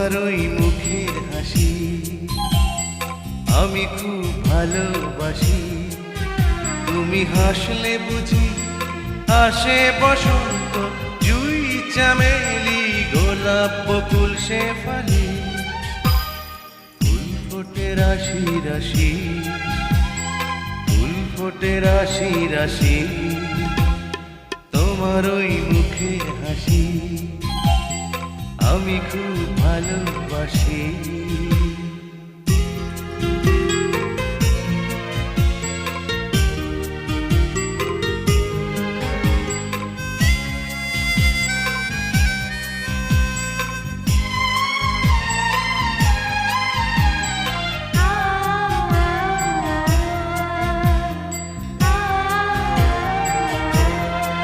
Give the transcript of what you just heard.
তোমার ওই মুখের হাসি আমি খুব ভালোবাসি। তুমি হাসলে বুঝি আসে বসন্ত, জুই চামেলি গোলাপ বকুল শেফালি, ফুল ফোটে রাশি রাশি, ফুল ফোটে রাশি রাশি, তোমার ওই মুখের হাসি আমি খুব ভালোবাসি।